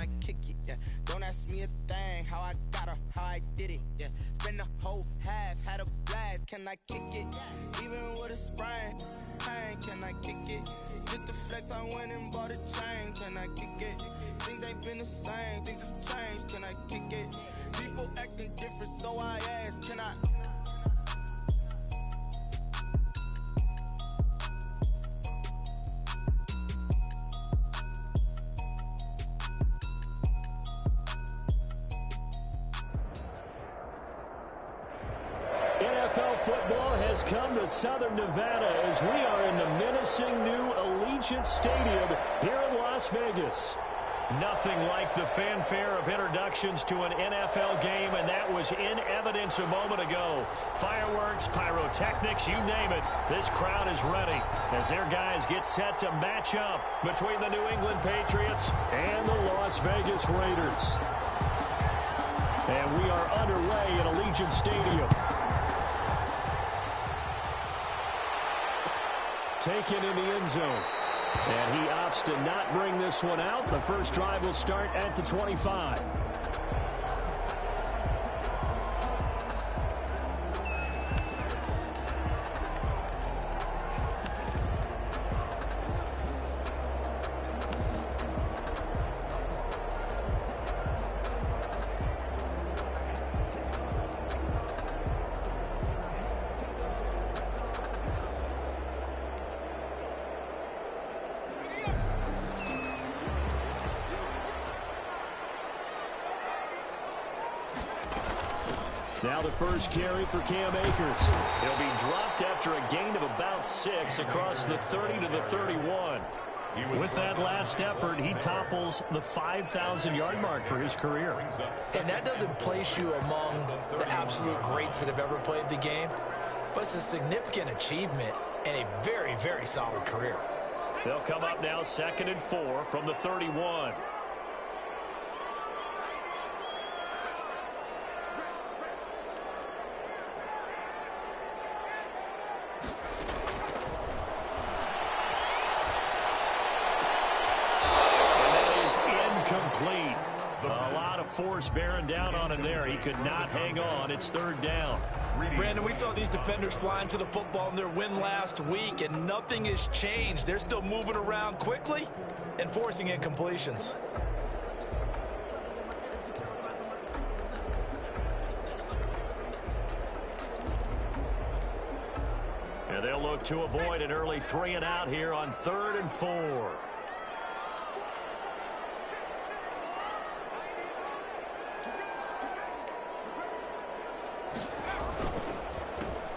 I kick it? Yeah, don't ask me a thing. How I got her, how I did it. Yeah, spend the whole half, had a blast. Can I kick it? Even with a sprain, pain, can I kick it? Just the flex, I went and bought a chain. Can I kick it? Things ain't been the same, things have changed. Can I kick it? People acting different, so I ask, can I? NFL football has come to Southern Nevada as we are in the menacing new Allegiant Stadium here in Las Vegas. Nothing like the fanfare of introductions to an NFL game, and that was in evidence a moment ago. Fireworks, pyrotechnics, you name it. This crowd is ready as their guys get set to match up between the New England Patriots and the Las Vegas Raiders. And we are underway at Allegiant Stadium. Taken in the end zone. And he opts to not bring this one out. The first drive will start at the 25. Now the first carry for Cam Akers. He'll be dropped after a gain of about 6 across the 30 to the 31. With that last effort, he topples the 5,000-yard mark for his career. And that doesn't place you among the absolute greats that have ever played the game, but it's a significant achievement and a very, very solid career. They'll come up now 2nd and 4 from the 31. Complete. A lot of force bearing down on him there. He could not hang on. It's 3rd down. Brandon, we saw these defenders flying to the football in their win last week, and nothing has changed. They're still moving around quickly and forcing incompletions. And they'll look to avoid an early 3 and out here on 3rd and 4.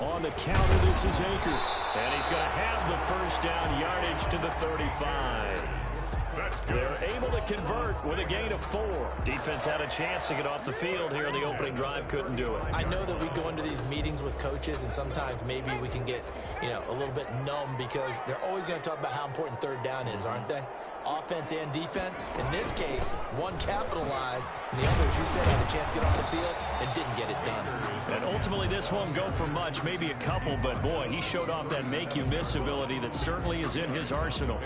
On the counter, this is Akers. And he's going to have the first down yardage to the 35. They're able to convert with a gain of 4. Defense had a chance to get off the field here in the opening drive, couldn't do it. I know that we go into these meetings with coaches, and sometimes maybe we can get, a little bit numb because they're always going to talk about how important 3rd down is, aren't they? Offense and defense. In this case, one capitalized, and the other, as you said, had a chance to get off the field and didn't get it done. And ultimately, this won't go for much, maybe a couple, but boy, he showed off that make-you-miss ability that certainly is in his arsenal.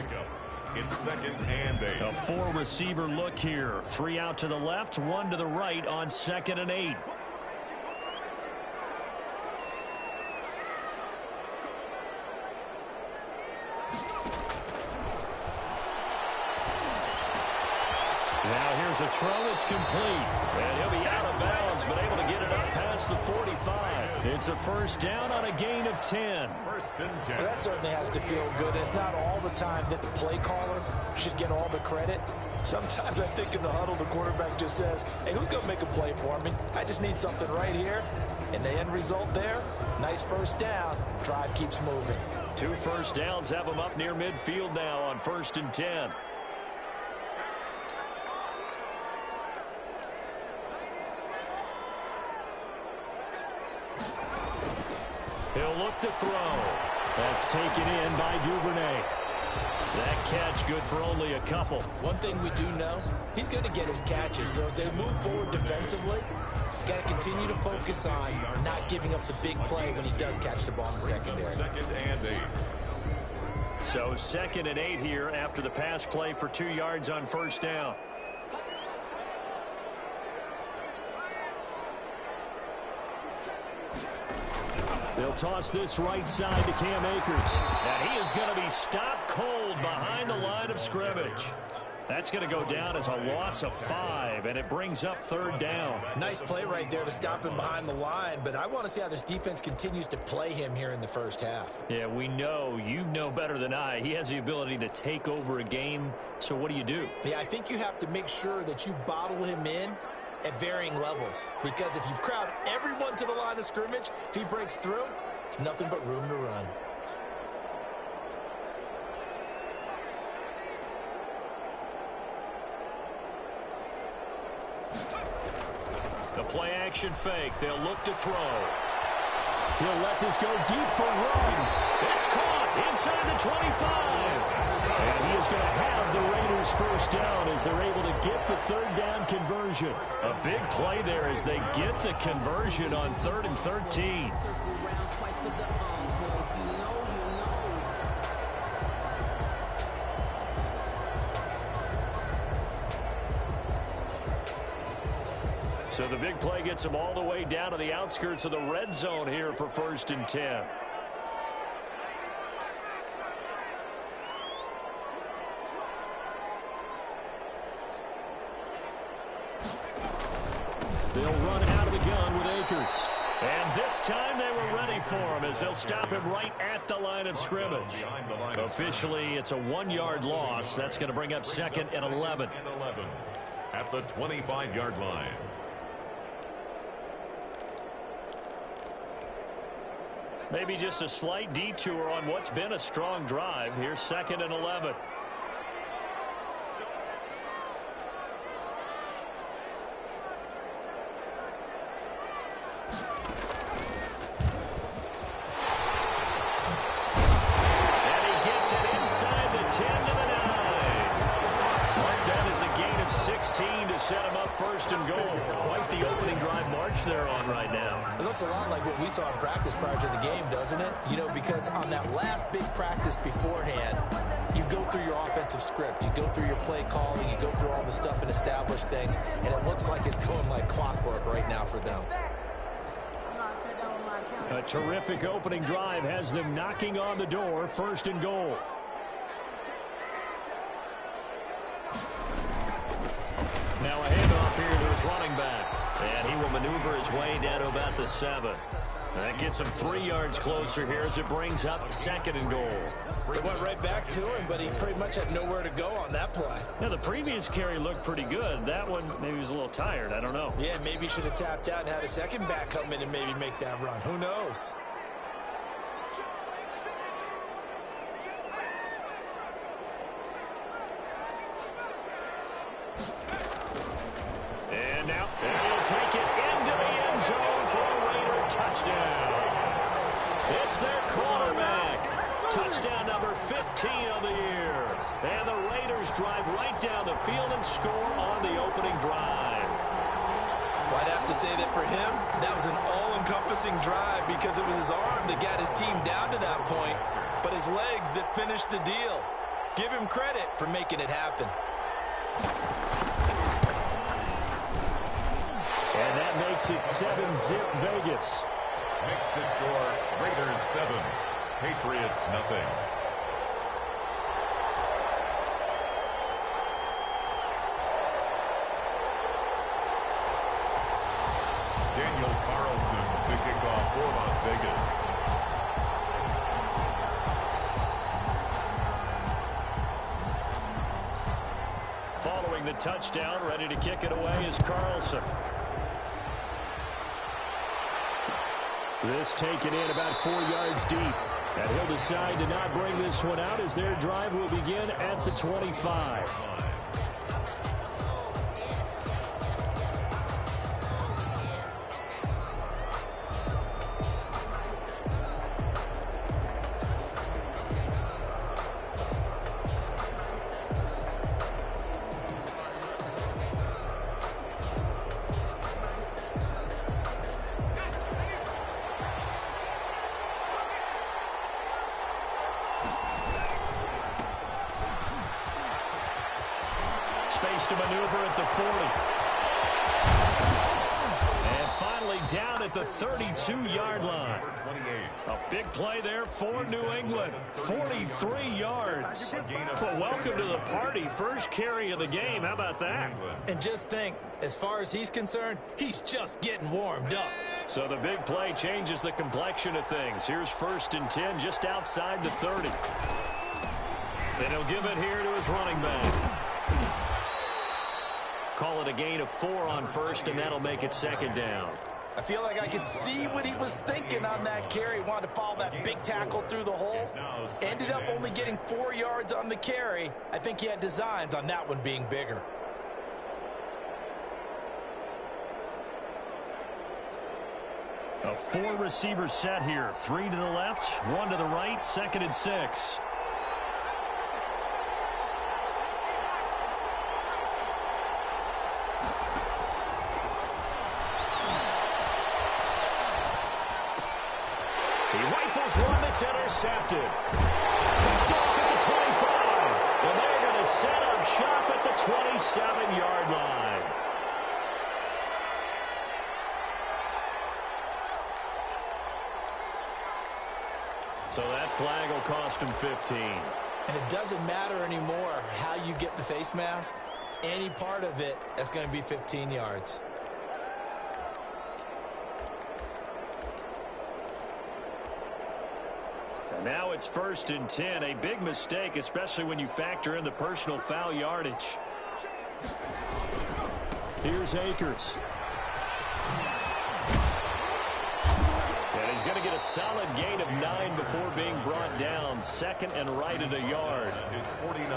In 2nd and 8. A 4-receiver look here. 3 out to the left, 1 to the right on 2nd and 8. Now here's a throw that's complete. And he'll be out of bounds, but able to get it up past the 45. It's a first down on a gain of 10. 1st and 10. Well, that certainly has to feel good. It's not all the time that the play caller should get all the credit. Sometimes I think in the huddle, the quarterback just says, hey, who's going to make a play for me? I just need something right here. And the end result there, nice first down. Drive keeps moving. 2 first downs have him up near midfield now on 1st and 10. He'll look to throw. That's taken in by Duvernay. That catch good for only a couple. One thing we do know, he's going to get his catches. So as they move forward defensively, got to continue to focus on not giving up the big play when he does catch the ball in the secondary. 2nd and 8. So 2nd and 8 here after the pass play for 2 yards on first down. They'll toss this right side to Cam Akers. And he is going to be stopped cold behind the line of scrimmage. That's going to go down as a loss of 5, and it brings up 3rd down. Nice play right there to stop him behind the line, but I want to see how this defense continues to play him here in the first half. Yeah, we know. You know better than I. He has the ability to take over a game, so what do? Yeah, I think you have to make sure that you bottle him in at varying levels, because if you crowd everyone to the line of scrimmage, if he breaks through, there's nothing but room to run. The play-action fake. They'll look to throw. He'll let this go deep for Ruggs. It's caught inside the 25. And he is going to have the Raiders first down as they're able to get the 3rd down conversion. A big play there as they get the conversion on 3rd and 13. So the big play gets them all the way down to the outskirts of the red zone here for 1st and 10. They'll run out of the gun with Akers. And this time they were ready for him as they'll stop him right at the line of scrimmage. Officially, it's a 1-yard loss. That's going to bring up 2nd and 11. At the 25-yard line. Maybe just a slight detour on what's been a strong drive. Here's 2nd and 11. And he gets it inside the 10 to the 9. Mark that as a gain of 16 to set him up 1st and goal. Quite the opening drive march they're on right now. It looks a lot like what we saw in practice prior to the game, doesn't it? You know, because on that last big practice beforehand, you go through your offensive script, you go through your play calling, you go through all the stuff and establish things, and it looks like it's going like clockwork right now for them. A terrific opening drive has them knocking on the door, 1st and goal. Now a handoff here to his running back. And he will maneuver his way down to about the 7. That gets him 3 yards closer here as it brings up 2nd and goal. It went right back to him, but he pretty much had nowhere to go on that play. Now, the previous carry looked pretty good. That one, maybe he was a little tired. I don't know. Yeah, maybe he should have tapped out and had a second back come in and maybe make that run. Who knows? And now he'll take it into the end zone for a Raider touchdown. It's their quarterback. Touchdown number 15 of the year. And the Raiders drive right down the field and score on the opening drive. Well, I'd have to say that for him, that was an all-encompassing drive because it was his arm that got his team down to that point, but his legs that finished the deal. Give him credit for making it happen. And that makes it 7-zip Vegas. Makes the score Raiders 7, Patriots nothing. Daniel Carlson to kick off for Las Vegas. Following the touchdown, ready to kick it away is Carlson. This taken in about 4 yards deep. And he'll decide to not bring this one out as their drive will begin at the 25. Space to maneuver at the 40. And finally down at the 32-yard line. A big play there for New England. 43 yards. But welcome to the party. First carry of the game. How about that? And just think, as far as he's concerned, he's just getting warmed up. So the big play changes the complexion of things. Here's 1st and 10 just outside the 30. Then he'll give it here to his running back. Call it a gain of 4 on 1st, and that'll make it 2nd down. I feel like I could see what he was thinking on that carry. Wanted to follow that big tackle through the hole. Ended up only getting 4 yards on the carry. I think he had designs on that one being bigger. A 4-receiver set here. 3 to the left, 1 to the right, 2nd and 6. He rifles one that's intercepted. Picked off at the 25. And they're going to set up shop at the 27-yard line. So that flag will cost him 15. And it doesn't matter anymore how you get the face mask. Any part of it, that's going to be 15 yards. Now it's 1st and 10. A big mistake, especially when you factor in the personal foul yardage. Here's Akers. And he's going to get a solid gain of 9 before being brought down. 2nd and right at a yard.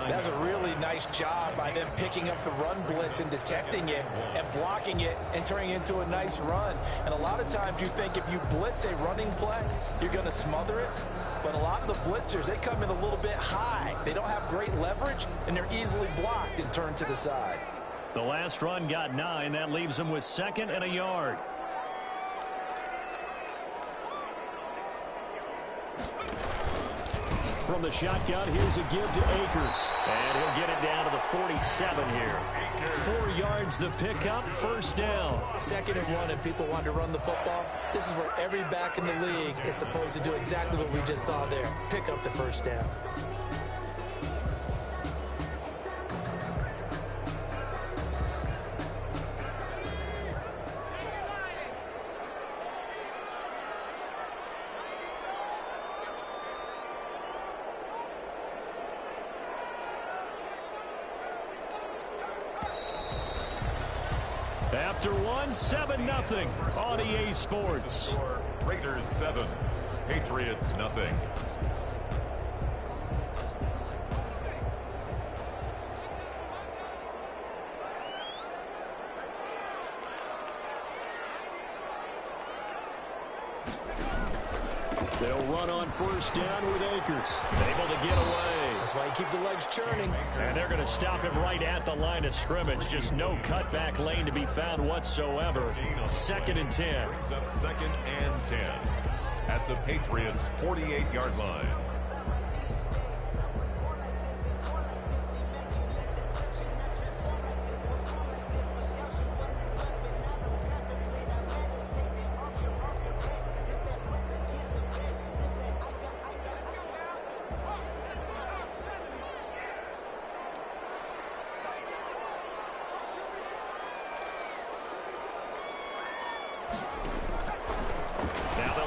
That's a really nice job by them picking up the run blitz and detecting it and blocking it and turning it into a nice run. And a lot of times you think if you blitz a running play, you're going to smother it. But a lot of the blitzers, they come in a little bit high. They don't have great leverage, and they're easily blocked and turned to the side. The last run got 9. That leaves them with 2nd and a yard. From the shotgun, here's a give to Akers. And he'll get it down to the 47 here. 4 yards the pickup, 1st down. 2nd and 1, and people want to run the football. This is where every back in the league is supposed to do exactly what we just saw there. Pick up the 1st down. After 7-0 on EA Sports. Raiders 7, Patriots nothing. They'll run on 1st down with Akers. Able to get away. That's why you keep the legs churning. And they're going to stop him right at the line of scrimmage. Just no cutback lane to be found whatsoever. 2nd and 10. Brings up 2nd and 10 at the Patriots' 48-yard line.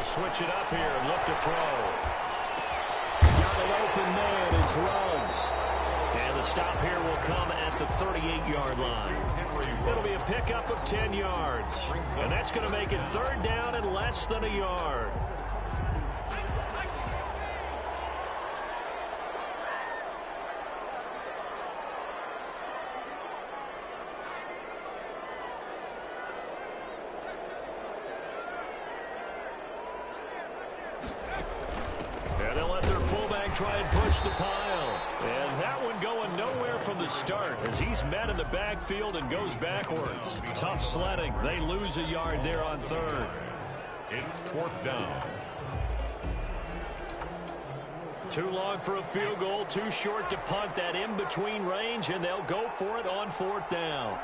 Switch it up here and look to throw. Got an open man. It's Ruggs. And the stop here will come at the 38-yard line. It'll be a pickup of 10 yards. And that's going to make it 3rd down and less than a yard. Try and push the pile. And that one going nowhere from the start as he's met in the backfield and goes backwards. Tough sledding. They lose a yard there on 3rd. It's 4th down. Too long for a field goal. Too short to punt. That in-between range, and they'll go for it on 4th down.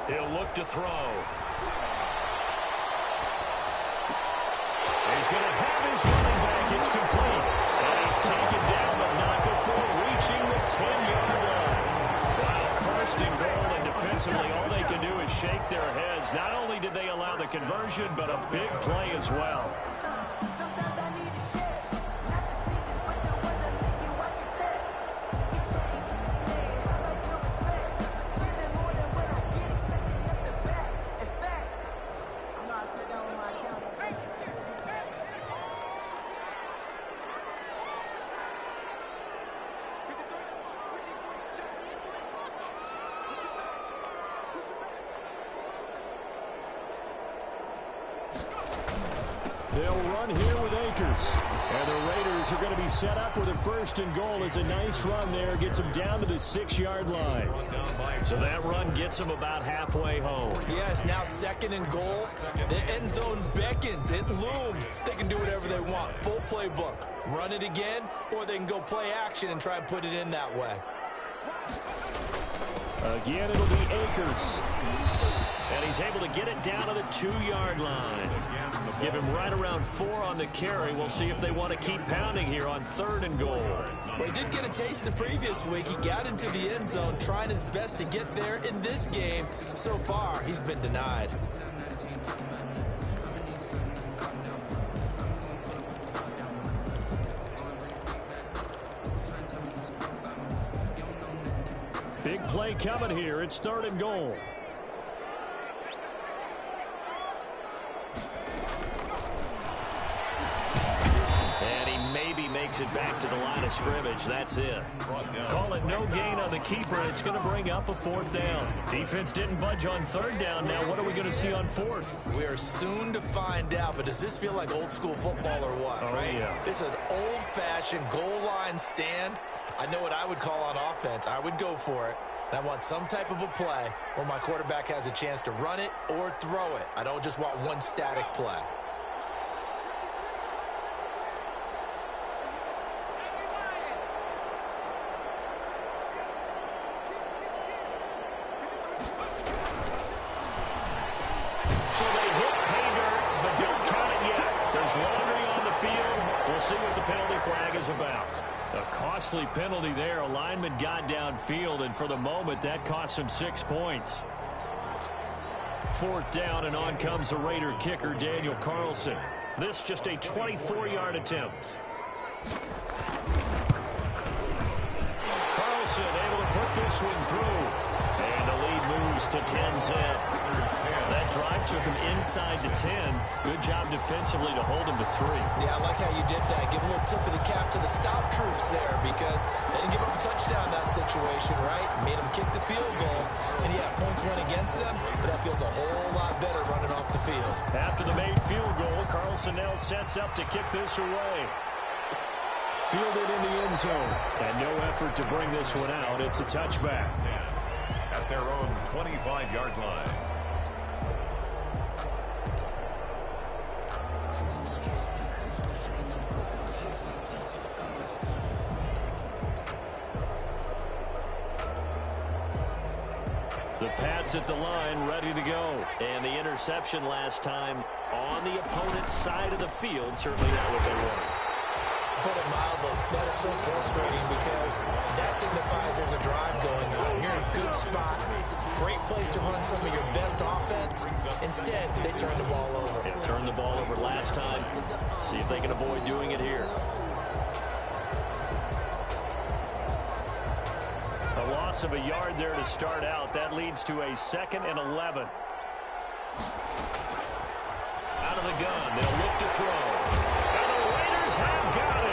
He'll look to throw. He's going to have his running back. It's complete. And he's taken down, but not before reaching the 10-yard line. Wow, first and goal, and defensively all they can do is shake their heads. Not only did they allow the conversion, but a big play as well. They'll run here with Akers. And the Raiders are going to be set up with a first and goal. It's a nice run there. Gets them down to the 6-yard line. So that run gets them about halfway home. Yeah, it's now second and goal. The end zone beckons. It looms. They can do whatever they want. Full playbook. Run it again, or they can go play action and try and put it in that way. Again, it'll be Akers. And he's able to get it down to the 2-yard line. Give him right around 4 on the carry. We'll see if they want to keep pounding here on 3rd and goal. Well, he did get a taste the previous week. He got into the end zone, trying his best to get there in this game. So far, he's been denied. Big play coming here. It's 3rd and goal. And he maybe makes it back to the line of scrimmage. That's it. Call it no gain on the keeper. It's going to bring up a 4th down. Defense didn't budge on 3rd down. Now what are we going to see on 4th? We are soon to find out, but does this feel like old school football or what? Oh, right? Yeah. This is an old-fashioned goal line stand. I know what I would call on offense. I would go for it. And I want some type of a play where my quarterback has a chance to run it or throw it. I don't just want one static play. So they hit pay dirt, but don't count it yet. There's laundry on the field. We'll see what the penalty flag is about. A costly penalty there. A lineman got downfield, and for the moment, that cost him 6 points. 4th down, and on comes the Raider kicker, Daniel Carlson. This just a 24-yard attempt. Carlson able to put this one through. And the lead moves to 10-zip. That drive took him inside the 10. Good job defensively to hold him to 3. Yeah, I like how you did that. Give a little tip of the cap to the stop troops there because they didn't give up a touchdown in that situation, right? Made them kick the field goal. And, yeah, points went against them, but that feels a whole lot better running off the field. After the made field goal, Carlson now sets up to kick this away. Fielded in the end zone. And no effort to bring this one out. It's a touchback. At their own 25-yard line. The Pats at the line, ready to go. And the interception last time on the opponent's side of the field. Certainly not what they wanted. Put it mildly, that is so frustrating because that signifies there's a drive going on. You're in a good spot. Great place to run some of your best offense. Instead, they turn the ball over. Yeah, turned the ball over last time. See if they can avoid doing it here. A loss of a yard there to start out. That leads to a 2nd and 11. Out of the gun. They'll look to throw. And the Raiders have got him.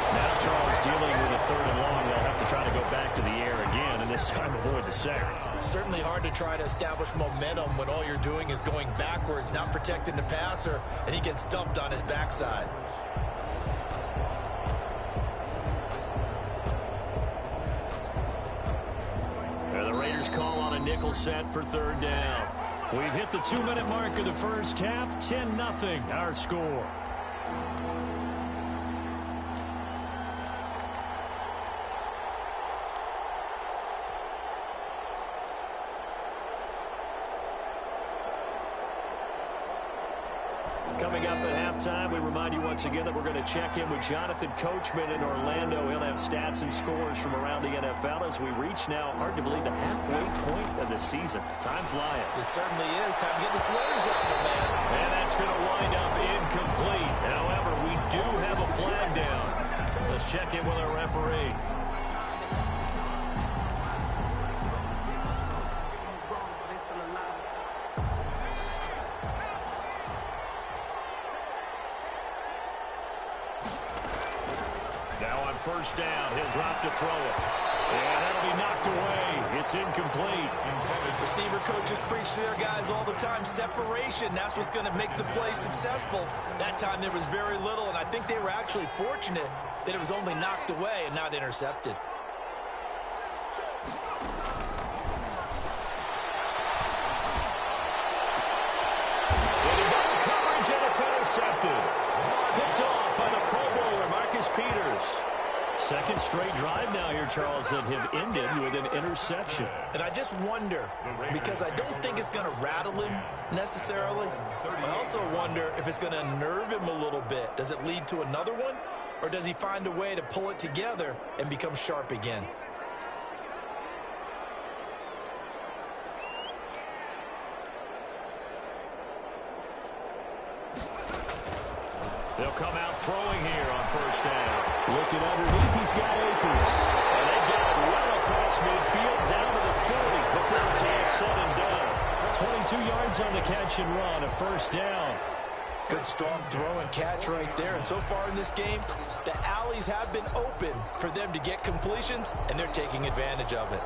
Now Charles dealing with a 3rd and long. They'll have to try to go back to the air again, and this time avoid the sack. Certainly hard to try to establish momentum when all you're doing is going backwards, not protecting the passer, and he gets dumped on his backside. The Raiders call on a nickel set for 3rd down. We've hit the 2-minute mark of the first half. 10-0 our score. Coming up at halftime, we remind you once again that we're going to check in with Jonathan Coachman in Orlando. He'll have stats and scores from around the NFL as we reach now, hard to believe, the halfway point of the season. Time flying. It certainly is. Time to get the sweaters out, my man. And that's going to wind up incomplete. However, we do have a flag down. Let's check in with our referee. First down. He'll drop to throw it. And that'll be knocked away. It's incomplete. Receiver coaches preach to their guys all the time. Separation, that's what's going to make the play successful. That time there was very little, and I think they were actually fortunate that it was only knocked away and not intercepted. Coverage, and it's intercepted. Picked off by the Pro Bowler, Marcus Peters. Second straight drive now here, Charles, that have ended with an interception. And I just wonder, because I don't think it's going to rattle him necessarily. I also wonder if it's going to unnerve him a little bit. Does it lead to another one? Or does he find a way to pull it together and become sharp again? They'll come out throwing here on first down. Looking underneath, he's got Akers. And they get it well across midfield, down to the 30 before it's all said and done. 22 yards on the catch and run, a first down. Good strong throw and catch right there. And so far in this game, the alleys have been open for them to get completions, and they're taking advantage of it.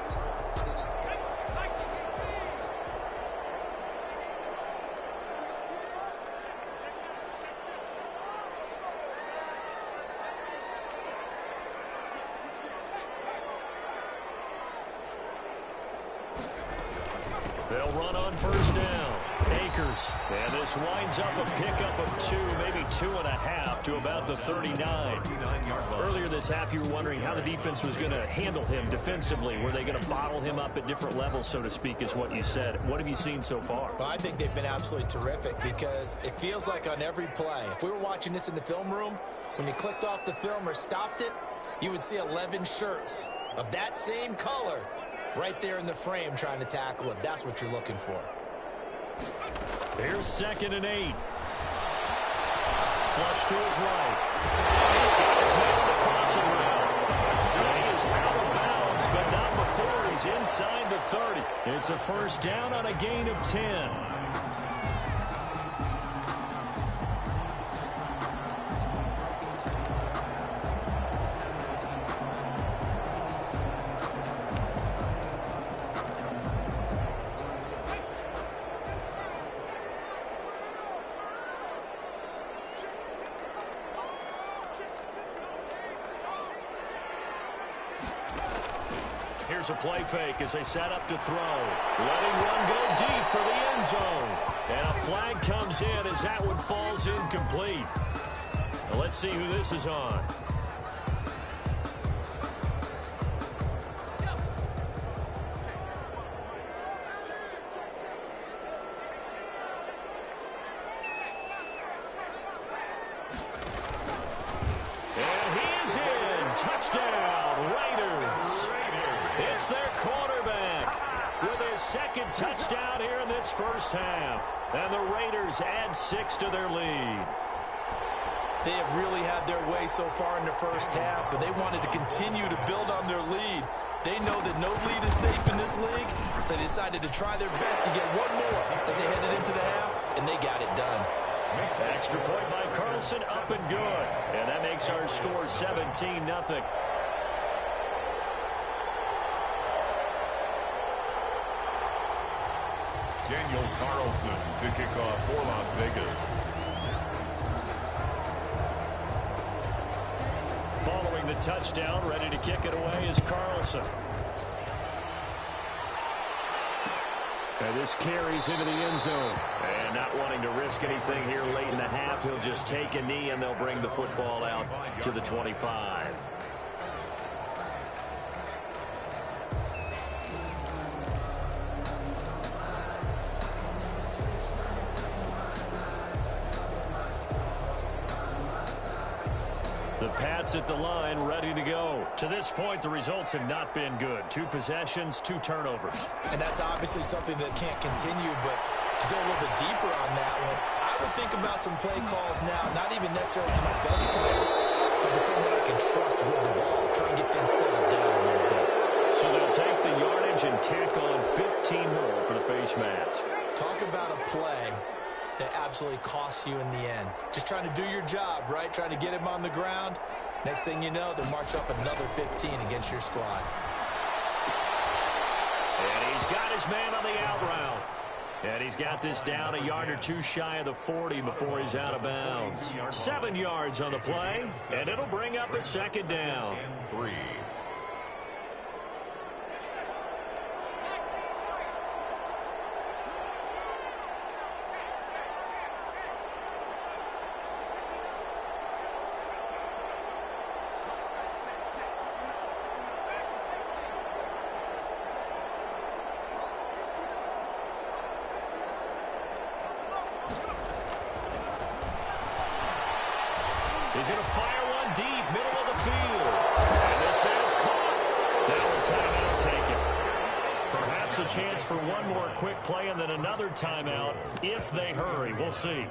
They'll run on first down. Akers. And this winds up a pickup of 2, maybe 2.5 to about the 39. Earlier this half, you were wondering how the defense was going to handle him defensively. Were they going to bottle him up at different levels, so to speak, is what you said. What have you seen so far? Well, I think they've been absolutely terrific because it feels like on every play, if we were watching this in the film room, when you clicked off the film or stopped it, you would see 11 shirts of that same color right there in the frame trying to tackle it. That's what you're looking for. Here's 2nd and 8. Flush to his right. He's got his man on the crossing route. He is out of bounds, but not before he's inside the 30. It's a first down on a gain of 10. Here's a play fake as they set up to throw. Letting one go deep for the end zone. And a flag comes in as that one falls incomplete. Now let's see who this is on. And he is in. Touchdown, Raiders. It's their quarterback with his second touchdown here in this first half. And the Raiders add 6 to their lead. They have really had their way so far in the first half, but they wanted to continue to build on their lead. They know that no lead is safe in this league, so they decided to try their best to get one more as they headed into the half, and they got it done. Extra point by Carlson, up and good. And that makes our score 17-0. Daniel Carlson to kick off for Las Vegas. Following the touchdown, ready to kick it away is Carlson. And this carries into the end zone. And not wanting to risk anything here late in the half, he'll just take a knee and they'll bring the football out to the 25. The Pats at the line, ready to go. To this point, the results have not been good. 2 possessions, 2 turnovers. And that's obviously something that can't continue, but to go a little bit deeper on that one, I would think about some play calls now, not even necessarily to my best player, but to someone I can trust with the ball. Try and get things settled down a little bit. So they'll take the yardage and tack on 15 more for the face mask. Talk about a play that absolutely costs you in the end. Just trying to do your job, right? Trying to get him on the ground. Next thing you know, they'll march off another 15 against your squad. And he's got his man on the out route. And he's got this down a yard or 2 shy of the 40 before he's out of bounds. 7 yards on the play, and it'll bring up a second down. 3. He's going to fire one deep, middle of the field. And this is caught. Now a timeout taken. Perhaps a chance for one more quick play and then another timeout if they hurry. We'll see.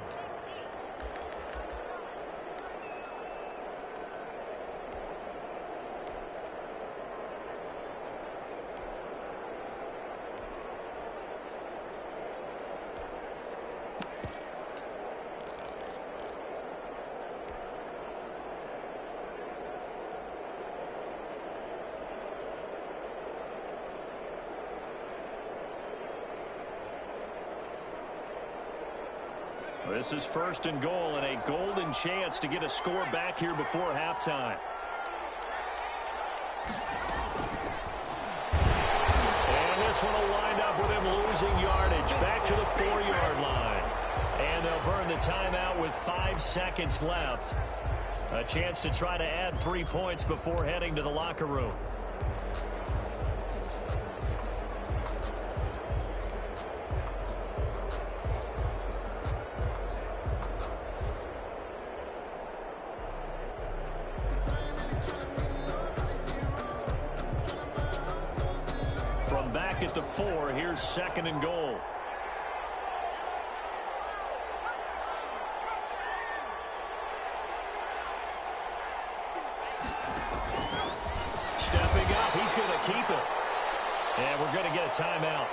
This is 1st and goal and a golden chance to get a score back here before halftime. And this one will wind up with him losing yardage back to the 4-yard line. And they'll burn the timeout with 5 seconds left. A chance to try to add 3 points before heading to the locker room. Back at the 4, here's 2nd and goal. Stepping up, he's going to keep it. And we're going to get a timeout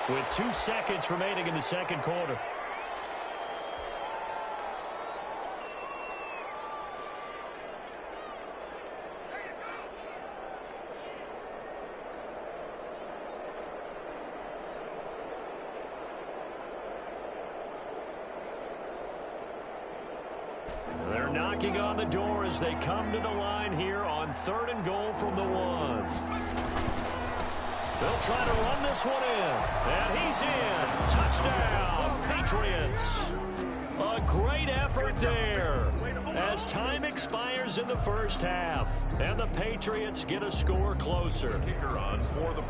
with 2 seconds remaining in the 2nd quarter. They're knocking on the door as they come to the line here on 3rd and goal from the 1. They'll try to run this one in. And he's in. Touchdown, Patriots. A great effort there as time expires in the 1st half. And the Patriots get a score closer.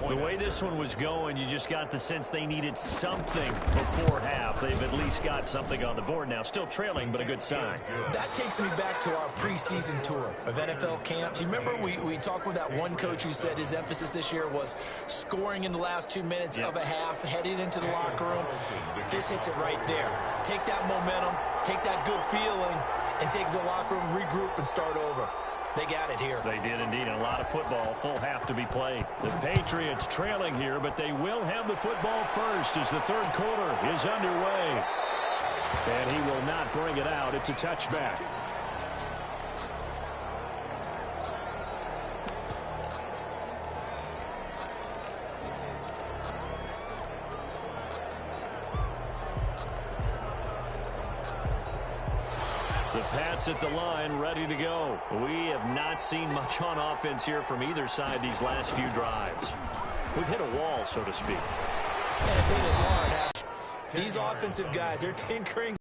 The way this one was going, you just got the sense they needed something before half. They've at least got something on the board now. Still trailing, but a good sign. That takes me back to our preseason tour of NFL camps. You remember we talked with that one coach who said his emphasis this year was scoring in the last 2 minutes of a half, heading into the locker room. This hits it right there. Take that momentum, take that good feeling, and take it to the locker room, regroup, and start over. They got it here. They did indeed. A lot of football, full half to be played. The Patriots trailing here, but they will have the football first as the 3rd quarter is underway. And he will not bring it out. It's a touchback. The Pats at the line, ready to go. We have not seen much on offense here from either side these last few drives. We've hit a wall, so to speak. And hit it hard. These offensive guys, they're tinkering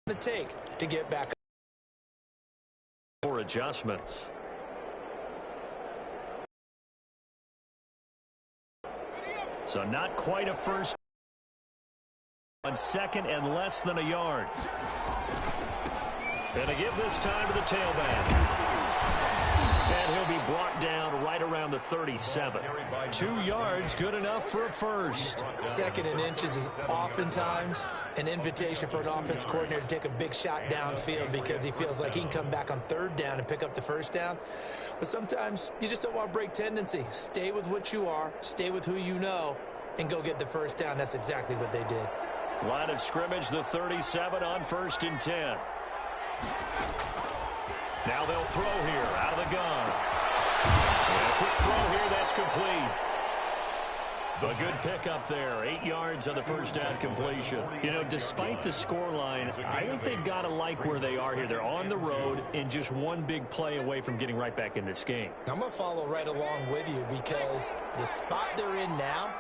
to take to get back up. For adjustments. So not quite a first. On 2nd and less than a yard. And to give this time to the tailback. And he'll be brought down right around the 37. 2 yards, good enough for a first. 2nd and inches is oftentimes an invitation for an offense coordinator to take a big shot downfield because he feels like he can come back on 3rd down and pick up the 1st down. But sometimes you just don't want to break tendency. Stay with what you are, stay with who you know, and go get the 1st down. That's exactly what they did. Line of scrimmage, the 37 on 1st and 10. Now they'll throw here out of the gun. And a quick throw here, that's complete. A good pickup there, 8 yards on the 1st down completion. You know, despite the scoreline, I think they've got to like where they are here. They're on the road and just one big play away from getting right back in this game. I'm going to follow right along with you because the spot they're in now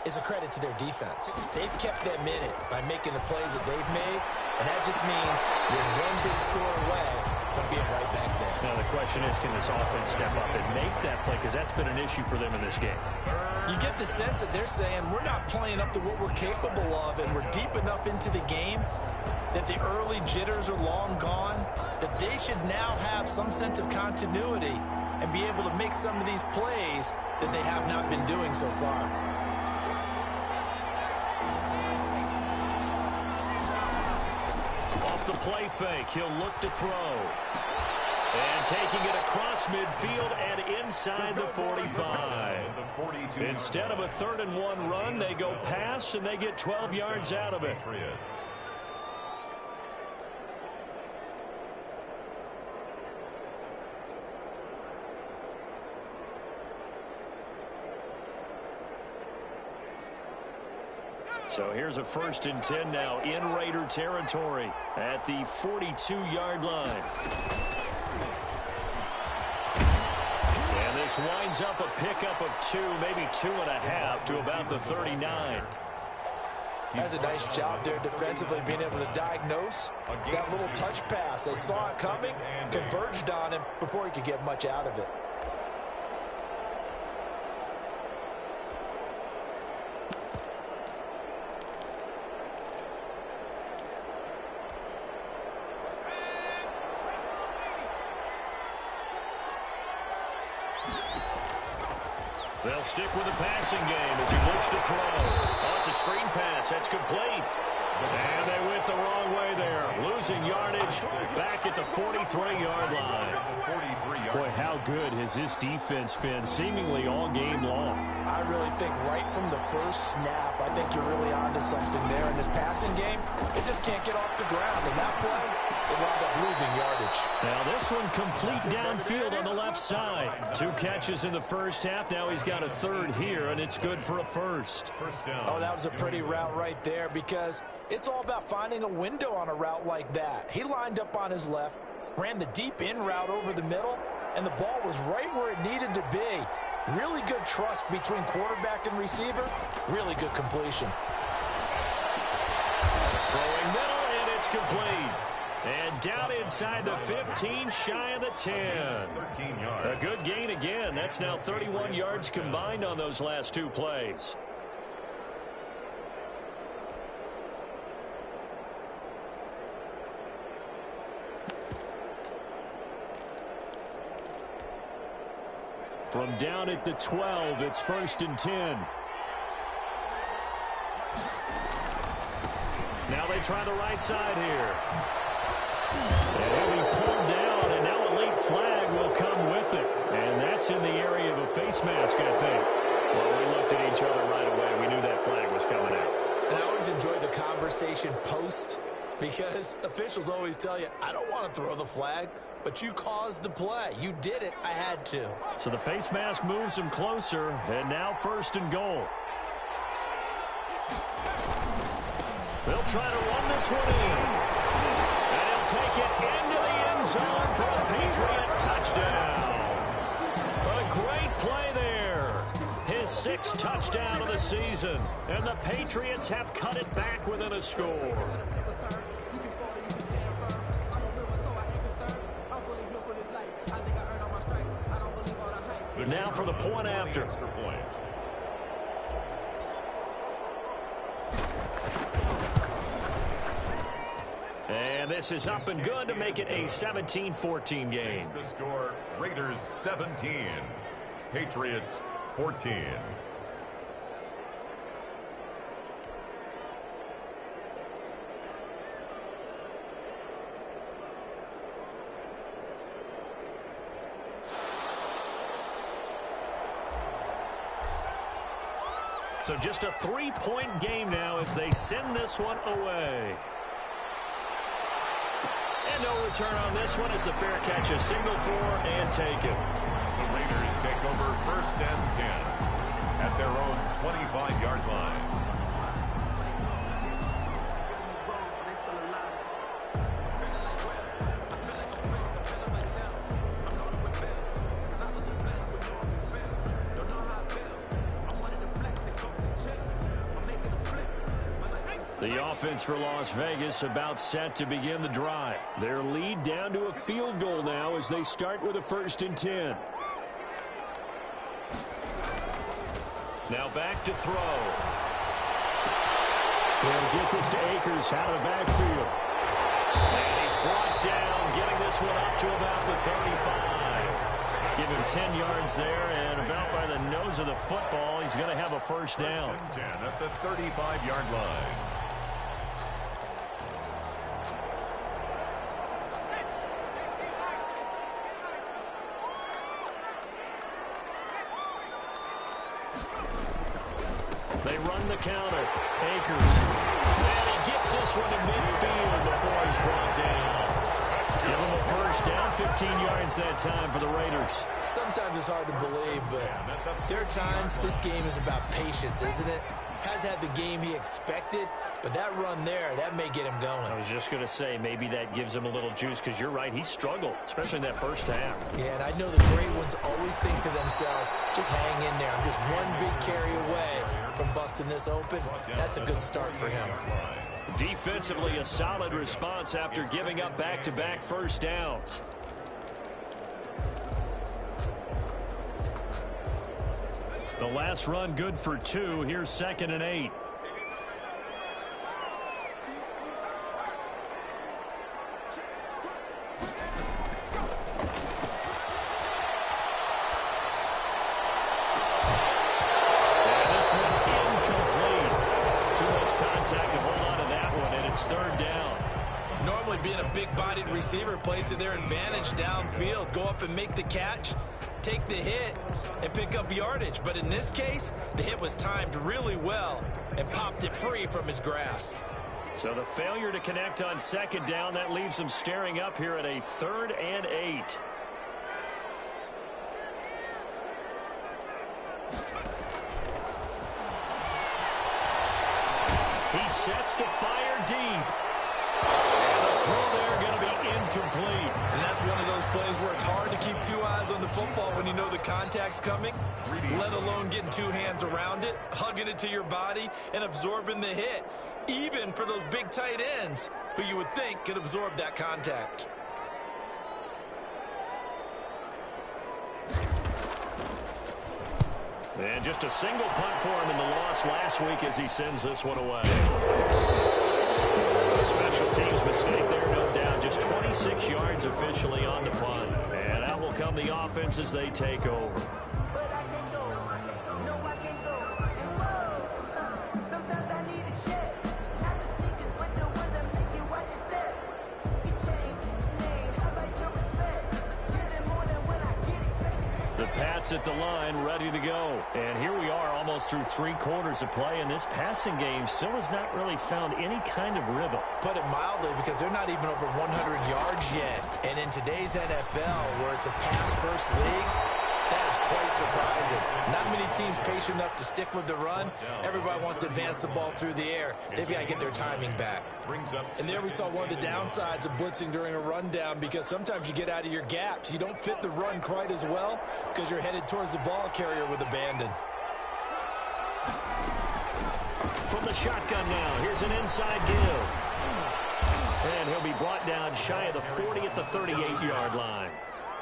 is a credit to their defense. They've kept them in it by making the plays that they've made, and that just means you're one big score away from being right back there. Now the question is, can this offense step up and make that play? Because that's been an issue for them in this game. You get the sense that they're saying we're not playing up to what we're capable of, and we're deep enough into the game that the early jitters are long gone, that they should now have some sense of continuity and be able to make some of these plays that they have not been doing so far. Off the play fake, he'll look to throw. And taking it across midfield and inside the 45. Instead of a 3rd and 1 run, they go pass and they get 12 yards out of it. So here's a 1st and 10 now in Raider territory at the 42-yard line. And this winds up a pickup of 2, maybe 2.5 to about the 39. Has a nice job there defensively, being able to diagnose that little touch pass. They saw it coming, converged on him before he could get much out of it. They'll stick with the passing game as he looks to throw. Oh, it's a screen pass. That's complete. And they went the wrong way there. Losing yardage back at the 43-yard line. Boy, how good has this defense been seemingly all game long? I really think right from the first snap, I think you're really onto something there. In this passing game, it just can't get off the ground. And that play, it wound up losing yardage. Now this one complete downfield on the left side. 2 catches in the first half. Now he's got a 3rd here, and it's good for a first. Oh, that was a pretty route right there because it's all about finding a window on a route like that. He lined up on his left, ran the deep in route over the middle, and the ball was right where it needed to be. Really good trust between quarterback and receiver. Really good completion. Throwing middle, and it's complete. And down inside the 15, shy of the 10. 13 yards. A good gain again. That's now 31 yards combined on those last 2 plays. From down at the 12, it's 1st and 10. Now they try the right side here. And he'll be pulled down, and now a late flag will come with it. And that's in the area of a face mask, I think. Well, we looked at each other right away. We knew that flag was coming out. And I always enjoy the conversation post because officials always tell you, I don't want to throw the flag, but you caused the play. You did it. I had to. So the face mask moves him closer, and now 1st and goal. They'll try to run this one in. And he'll take it into the end zone for a Patriot touchdown. A great play there. His 6th touchdown of the season. And the Patriots have cut it back within a score. Now for the point after. And this is up and good to make it a 17-14 game. The score, Raiders 17, Patriots 14. So just a 3-point game now as they send this one away. And no return on this one as the fair catch is signaled for and taken. The Raiders take over 1st and 10 at their own 25-yard line. The offense for Las Vegas about set to begin the drive. Their lead down to a field goal now as they start with a 1st and 10. Now back to throw. They'll get this to Akers out of the backfield. And he's brought down, getting this one up to about the 35. Give him 10 yards there, and about by the nose of the football, he's going to have a 1st down. 10 at the 35-yard line. They run the counter. Akers. And he gets this one to midfield before he's brought down. Give him a 1st down, 15 yards that time for the Raiders. Sometimes it's hard to believe, but there are times this game is about patience, isn't it? Has had the game he expected, but that run there, that may get him going. I was just going to say, maybe that gives him a little juice, because you're right, he struggled, especially in that 1st half. Yeah, and I know the great ones always think to themselves, just hang in there. I'm just one big carry away from busting this open. That's a good start for him. Defensively, a solid response after giving up back-to-back 1st downs. The last run good for 2. Here's 2nd and 8. And this one incomplete. Too much contact to hold on to that one, and it's 3rd down. Normally being a big-bodied receiver plays to their advantage downfield. Go up and make the catch, take the hit, and pick up yardage. But in this case, the hit was timed really well and popped it free from his grasp. So the failure to connect on 2nd down, that leaves him staring up here at a 3rd and 8. He sets to fire deep. And the throw there going to be incomplete. And that's one of those plays where it's hard to keep 2 eyes on the football when you know the contact's coming, let alone getting 2 hands around it, hugging it to your body, and absorbing the hit, even for those big tight ends who you would think could absorb that contact. And just a single punt for him in the loss last week as he sends this one away. A special teams mistake there, no doubt. Just 26 yards officially on the punt. And out will come the offense as they take over. The Pats at the line, ready to go. And here we are almost through 3 quarters of play, and this passing game still has not really found any kind of rhythm. Put it mildly, because they're not even over 100 yards yet. And in today's NFL, where it's a pass-first league, that is quite surprising. Not many teams patient enough to stick with the run. Everybody wants to advance the ball through the air. They've got to get their timing back. And there we saw one of the downsides of blitzing during a rundown, because sometimes you get out of your gaps. You don't fit the run quite as well because you're headed towards the ball carrier with abandon. From the shotgun now, here's an inside give. And he'll be brought down shy of the 40 at the 38-yard line.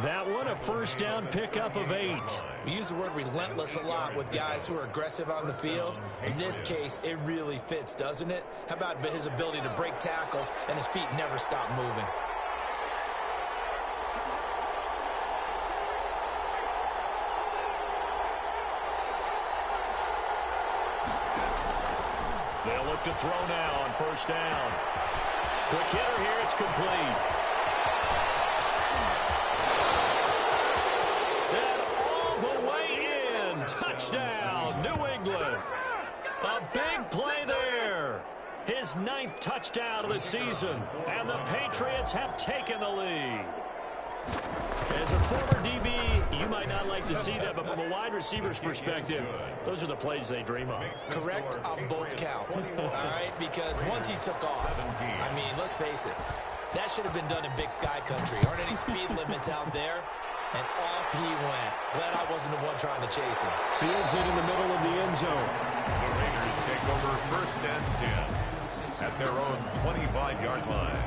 That one, a first down pickup of 8. We use the word relentless a lot with guys who are aggressive on the field. In this case, it really fits, doesn't it? How about his ability to break tackles and his feet never stop moving? They'll look to throw now on first down. Quick hitter here, it's complete. And all the way in. Touchdown, New England. A big play there. His 9th touchdown of the season. And the Patriots have taken the lead. As a former DB, you might not like to see that, but from a wide receiver's perspective, those are the plays they dream of. Correct on both counts, all right? Because once he took off, I mean, let's face it, that should have been done in Big Sky Country. Aren't any speed limits out there? And off he went. Glad I wasn't the one trying to chase him. Fields it in the middle of the end zone. The Raiders take over first and 10 at their own 25-yard line.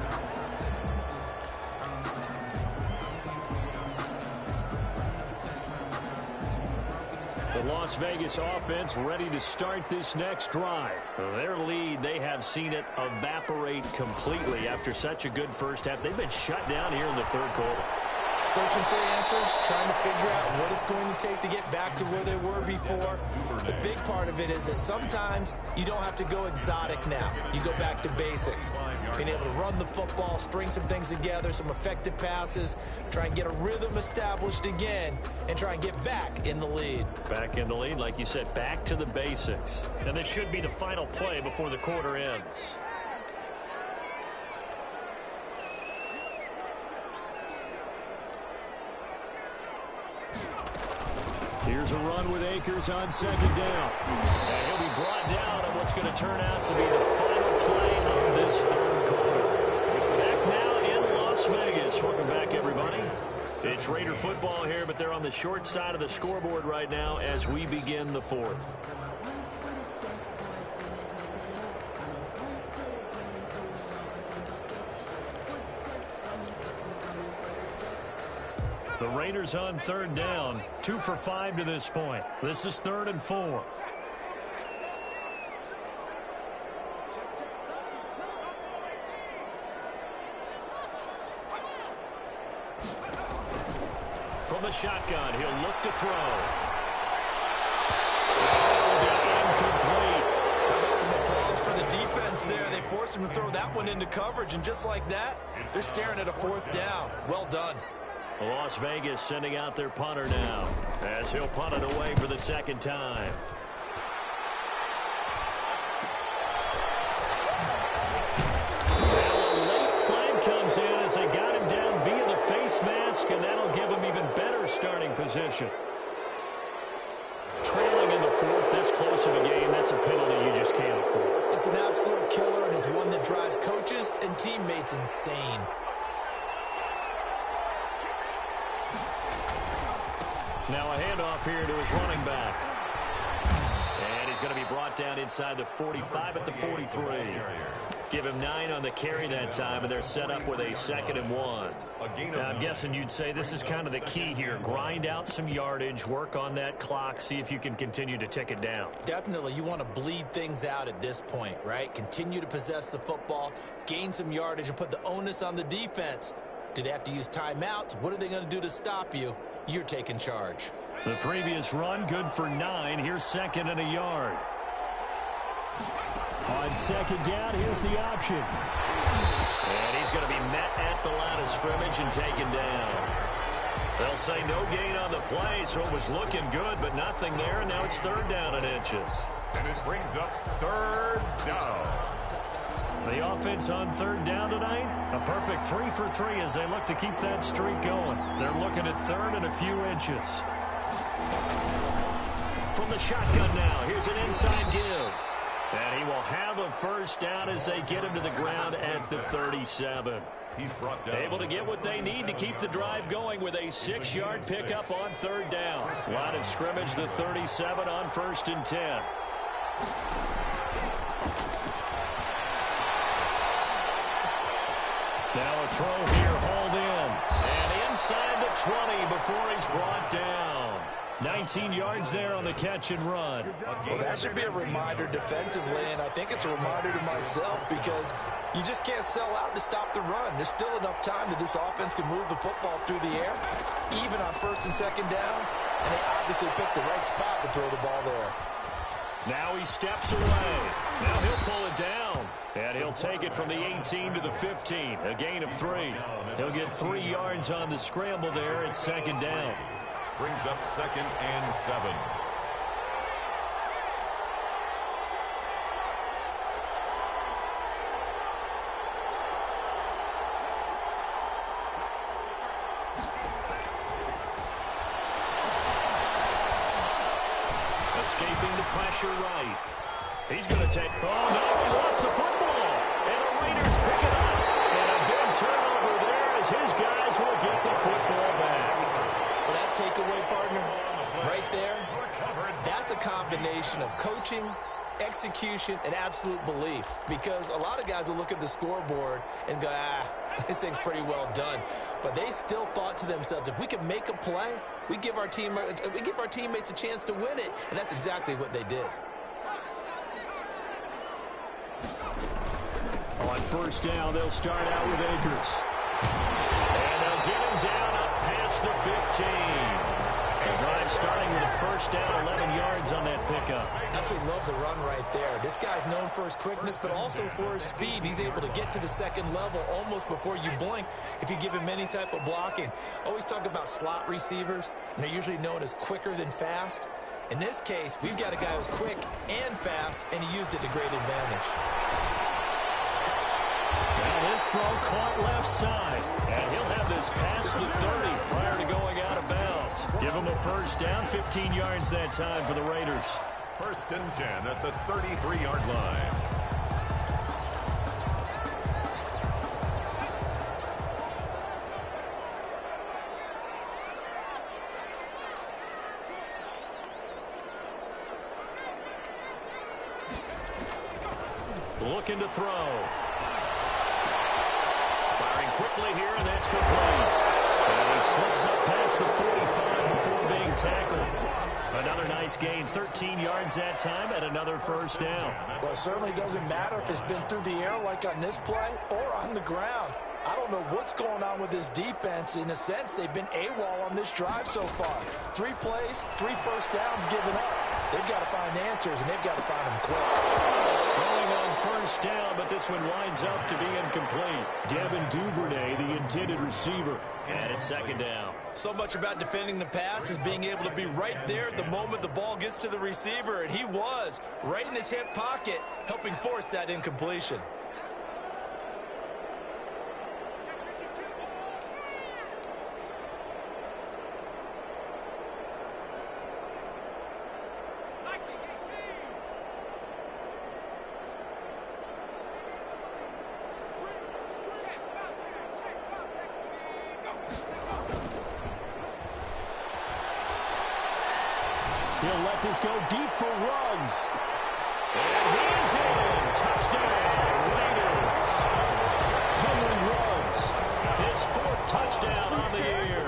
The Las Vegas offense ready to start this next drive. Their lead, they have seen it evaporate completely after such a good first half. They've been shut down here in the third quarter. Searching for answers, trying to figure out what it's going to take to get back to where they were before. The big part of it is that sometimes you don't have to go exotic now. You go back to basics. Being able to run the football, string some things together, some effective passes, try and get a rhythm established again, and try and get back in the lead. Back in the lead, like you said, back to the basics. And this should be the final play before the quarter ends. Here's a run with Akers on second down. And he'll be brought down on what's going to turn out to be the final play of this third quarter. Back now in Las Vegas. Welcome back, everybody. It's Raider football here, but they're on the short side of the scoreboard right now as we begin the fourth. The Raiders on third down, 2 for 5 to this point. This is 3rd and 4. From the shotgun, he'll look to throw. Incomplete. How about some applause for the defense there? They forced him to throw that one into coverage, and just like that, they're staring at a 4th down. Well done. Las Vegas sending out their punter now as he'll punt it away for the second time. Now a late flag comes in as they got him down via the face mask, and that'll give him even better starting position. Trailing in the 4th, this close of a game, that's a penalty you just can't afford. It's an absolute killer, and it's one that drives coaches and teammates insane. Now a handoff here to his running back. And he's going to be brought down inside the 45 at the 43. Give him 9 on the carry that time, and they're set up with a 2nd and 1. Now, I'm guessing you'd say this is kind of the key here. Grind out some yardage, work on that clock, see if you can continue to tick it down. Definitely, you want to bleed things out at this point, right? Continue to possess the football, gain some yardage, and put the onus on the defense. Do they have to use timeouts? What are they going to do to stop you? You're taking charge. The previous run, good for 9. Here's 2nd and a yard. On second down, here's the option. And he's going to be met at the line of scrimmage and taken down. They'll say no gain on the play, so it was looking good, but nothing there, and now it's 3rd down and inches. And it brings up 3rd down. The offense on 3rd down tonight, a perfect 3 for 3 as they look to keep that streak going. They're looking at 3rd and a few inches. From the shotgun now, here's an inside give. And he will have a first down as they get him to the ground at the 37. He's brought down. Able to get what they need to keep the drive going with a 6-yard pickup on 3rd down. Line of scrimmage, the 37 on 1st and 10. Now a throw here, hauled in. And inside the 20 before he's brought down. 19 yards there on the catch and run. Well, that should be a reminder defensively, and I think it's a reminder to myself because you just can't sell out to stop the run. There's still enough time that this offense can move the football through the air, even on first and second downs, and they obviously picked the right spot to throw the ball there. Now he steps away. Now he'll pull it down. And he'll take it from the 18 to the 15. A gain of 3. He'll get 3 yards on the scramble there at second down. Brings up 2nd and 7. Escaping the pressure right. He's going to take... Oh, no, he lost the football. And the Raiders pick it up. And a big turnover there as his guys will get the football back. Well, that takeaway, partner, right there, that's a combination of coaching, execution, and absolute belief. Because a lot of guys will look at the scoreboard and go, this thing's pretty well done. But they still thought to themselves, if we can make a play, we give our teammates a chance to win it. And that's exactly what they did. On first down, they'll start out with Akers. And they'll get him down up past the 15. The drive starting with a first down, 11 yards on that pickup. Absolutely love the run right there. This guy's known for his quickness, but also for his speed. He's able to get to the second level almost before you blink if you give him any type of blocking. Always talk about slot receivers, and they're usually known as quicker than fast. In this case, we've got a guy who's quick and fast, and he used it to great advantage. Now this throw caught left side, and he'll have this past the 30 prior to going out of bounds. Give him a first down, 15 yards that time for the Raiders. 1st and 10 at the 33-yard line. Looking to throw. Firing quickly here, and that's complete. And he slips up past the 45 before being tackled. Another nice gain, 13 yards that time, and another first down. Well, it certainly doesn't matter if it's been through the air like on this play or on the ground. I don't know what's going on with this defense. In a sense, they've been AWOL on this drive so far. 3 plays, 3 first downs given up. They've got to find answers, and they've got to find them quick. Throwing on first down, but this one winds up to be incomplete. Devin Duvernay, the intended receiver. And it's second down. So much about defending the pass is being able to be right there at the moment the ball gets to the receiver, and he was right in his hip pocket, helping force that incompletion. He'll let this go deep for Ruggs. And he's in. Touchdown, Raiders. Henry Ruggs, his 4th touchdown on the year.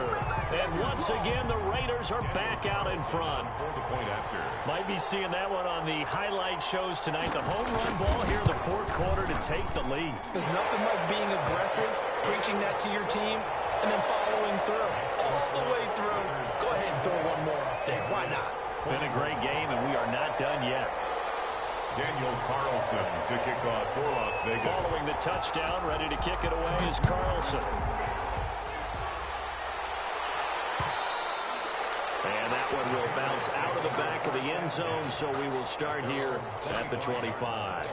And once again, the Raiders are back out in front. For the point after. Might be seeing that one on the highlight shows tonight. The home run ball here in the 4th quarter to take the lead. There's nothing like being aggressive, preaching that to your team, and then following through. All the way through. Go ahead and throw one more up there. Why not? Been a great game, and we are not done yet. Daniel Carlson to kick off for Las Vegas. Following the touchdown, ready to kick it away is Carlson. And that one will bounce out of the back of the end zone, so we will start here at the 25.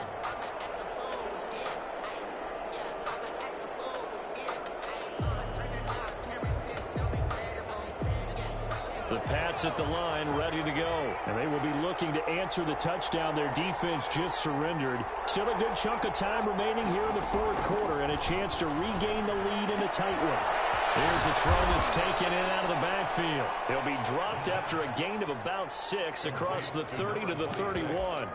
The Pats at the line, ready to go. And they will be looking to answer the touchdown their defense just surrendered. Still a good chunk of time remaining here in the 4th quarter and a chance to regain the lead in a tight one. Here's a throw that's taken in out of the backfield. He'll be dropped after a gain of about 6 across the 30 to the 31.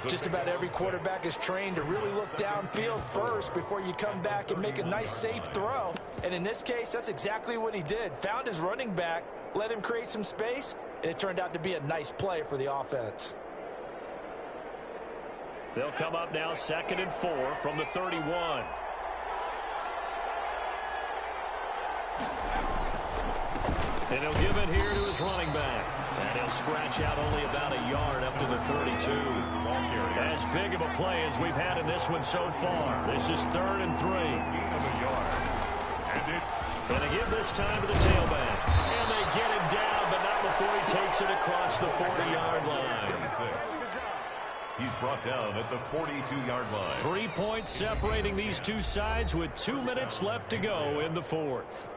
Just about every quarterback is trained to really look downfield first before you come back and make a nice, safe throw. And in this case, that's exactly what he did. Found his running back, let him create some space, and it turned out to be a nice play for the offense. They'll come up now 2nd and 4 from the 31. And he'll give it here to his running back. And he'll scratch out only about a yard up to the 32. As big of a play as we've had in this one so far. This is 3rd and 3. Gain of a yard. And it's going to give this time to the tailback. And they get him down, but not before he takes it across the 40-yard line. 36. He's brought down at the 42-yard line. 3 points separating these two sides with 2 minutes left to go in the 4th.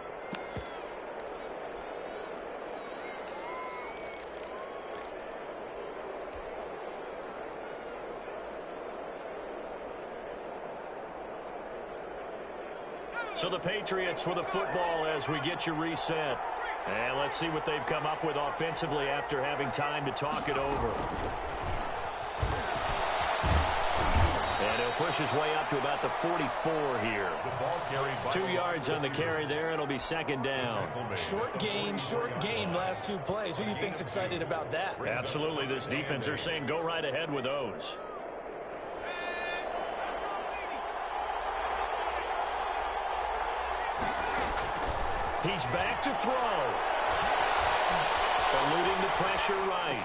So the Patriots with the football as we get you reset. And let's see what they've come up with offensively after having time to talk it over. And he'll push his way up to about the 44 here. 2 yards on the carry there. It'll be 2nd down. Short gain, last 2 plays. Who do you think's excited about that? Absolutely. This defense, they're saying go right ahead with those. He's back to throw. Eluding the pressure right.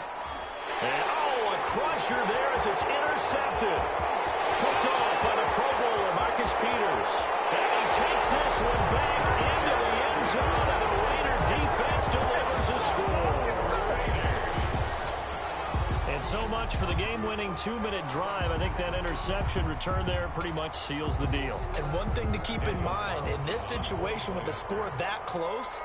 And, a crusher there as it's intercepted. Picked off by the Pro Bowler, Marcus Peters. And he takes this one back into the end zone, and the Raider defense delivers a score. And so much for the game-winning 2-minute drive. I think that interception return there pretty much seals the deal. And one thing to keep in mind, in this situation with the score that close,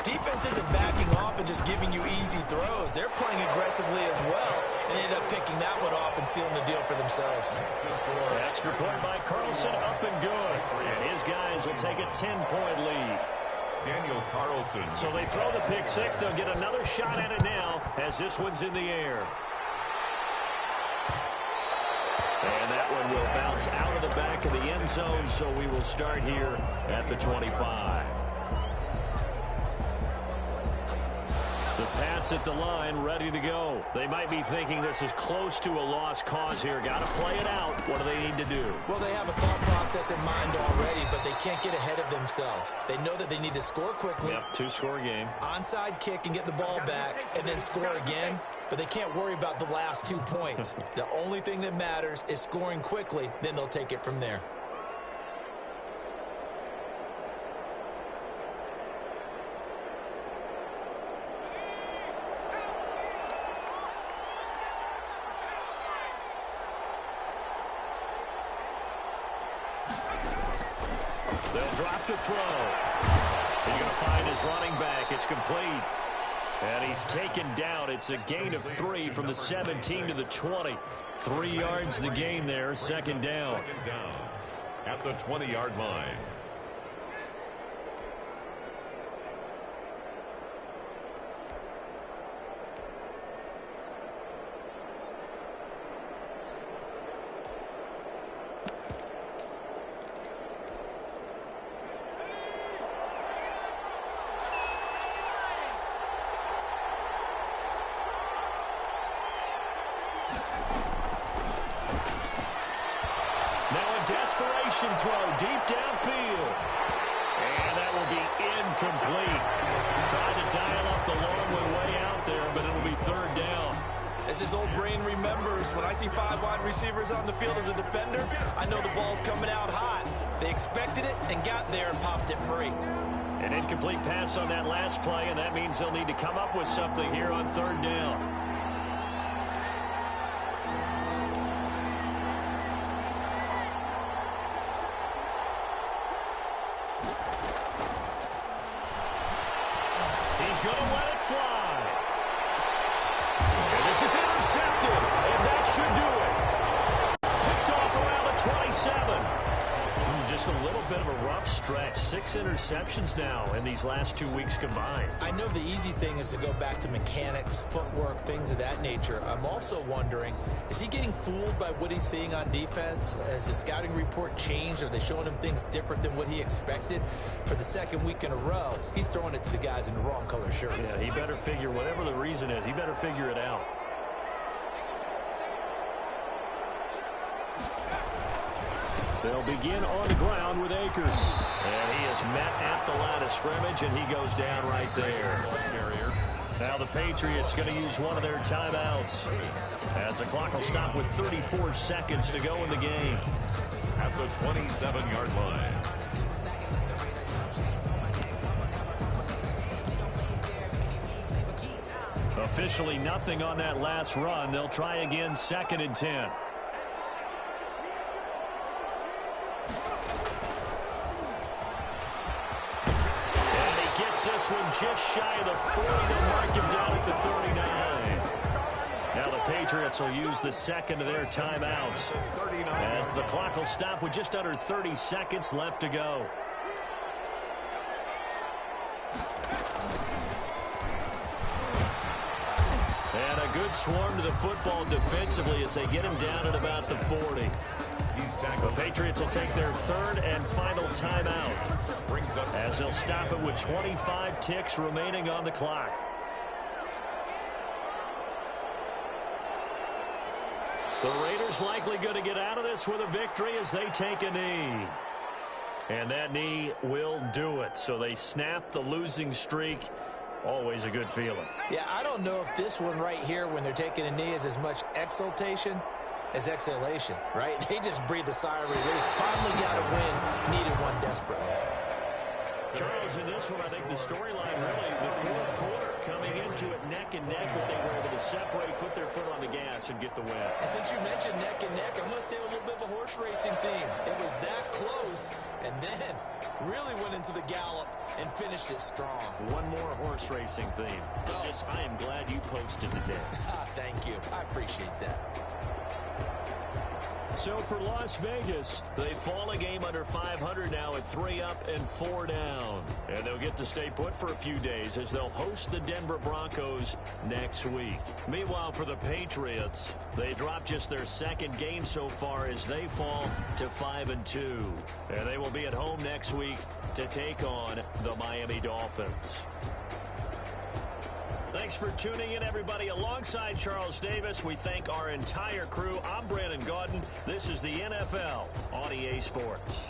defense isn't backing off and just giving you easy throws. They're playing aggressively as well and ended up picking that one off and sealing the deal for themselves. Extra point by Carlson, up and good. And his guys will take a 10-point lead. Daniel Carlson. So they throw the pick six. They'll get another shot at it now as this one's in the air. And that one will bounce out of the back of the end zone, so we will start here at the 25. The Pats at the line, ready to go. They might be thinking this is close to a lost cause here. Got to play it out. What do they need to do? Well, they have a thought process in mind already, but they can't get ahead of themselves. They know that they need to score quickly. Yep, 2-score game. Onside kick and get the ball back, and then score again. But they can't worry about the last 2 points. The only thing that matters is scoring quickly. Then they'll take it from there. They'll drop to throw. He's going to find his running back. It's complete. And he's taken down. It's a gain of 3 from the 17 to the 20. 3 yards the gain there, 2nd down. Second down at the 20-yard line. Desperation throw deep downfield. And that will be incomplete. Trying to dial up the long way out there, but it'll be 3rd down. As his old brain remembers, when I see 5 wide receivers on the field as a defender, I know the ball's coming out hot. They expected it and got there and popped it free. An incomplete pass on that last play, and that means they'll need to come up with something here on 3rd down. He's going to let it fly. And this is intercepted, and that should do it. Picked off around the 27. just a little bit of a rough stretch. 6 interceptions now in these last 2 weeks combined. I know the easy thing is to go back to mechanics, footwork, things of that nature. I'm also wondering, is he getting fooled by what he's seeing on defense? Has the scouting report changed? Are they showing him things different than what he expected? For the second week in a row, he's throwing it to the guys in the wrong color shirts. Yeah, he better figure, whatever the reason is, he better figure it out. They'll begin on the ground with Akers. And he is met at the line of scrimmage, and he goes down right there. Now the Patriots going to use one of their timeouts as the clock will stop with 34 seconds to go in the game. At the 27-yard line. Officially nothing on that last run. They'll try again, 2nd and 10. This one just shy of the 40. They'll mark him down at the 39. Now the Patriots will use the second of their timeouts as the clock will stop with just under 30 seconds left to go. And a good swarm to the football defensively as they get him down at about the 40. The Patriots will take their 3rd and final timeout as they'll stop it with 25 ticks remaining on the clock. The Raiders likely going to get out of this with a victory as they take a knee. And that knee will do it. So they snap the losing streak. Always a good feeling. Yeah, I don't know if this one right here when they're taking a knee is as much exultation as exhalation, right? They just breathe a sigh of relief. Finally got a win, needed one desperately. Charles, in this one, I think the storyline really, the 4th quarter, coming into it neck and neck, but they were able to separate, put their foot on the gas, and get the win. And since you mentioned neck and neck, I'm going to stay with a little bit of a horse racing theme. It was that close, and then really went into the gallop and finished it strong. One more horse racing theme. I am glad you posted today. Thank you. I appreciate that. So for Las Vegas, they fall a game under 500 now at 3 up and 4 down. And they'll get to stay put for a few days as they'll host the Denver Broncos next week. Meanwhile, for the Patriots, they dropped just their 2nd game so far as they fall to 5-2. And they will be at home next week to take on the Miami Dolphins. Thanks for tuning in, everybody. Alongside Charles Davis, we thank our entire crew. I'm Brandon Gaudin. This is the NFL on EA Sports.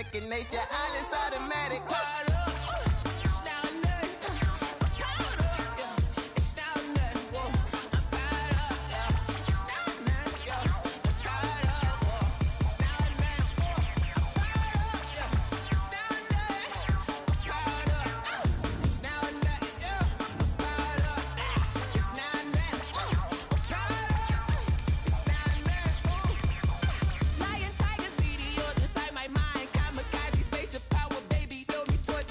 second nature. All is automatic. Lion, tigers, meteors inside my mind. Kamikaze, spaceship power, baby. Show me torch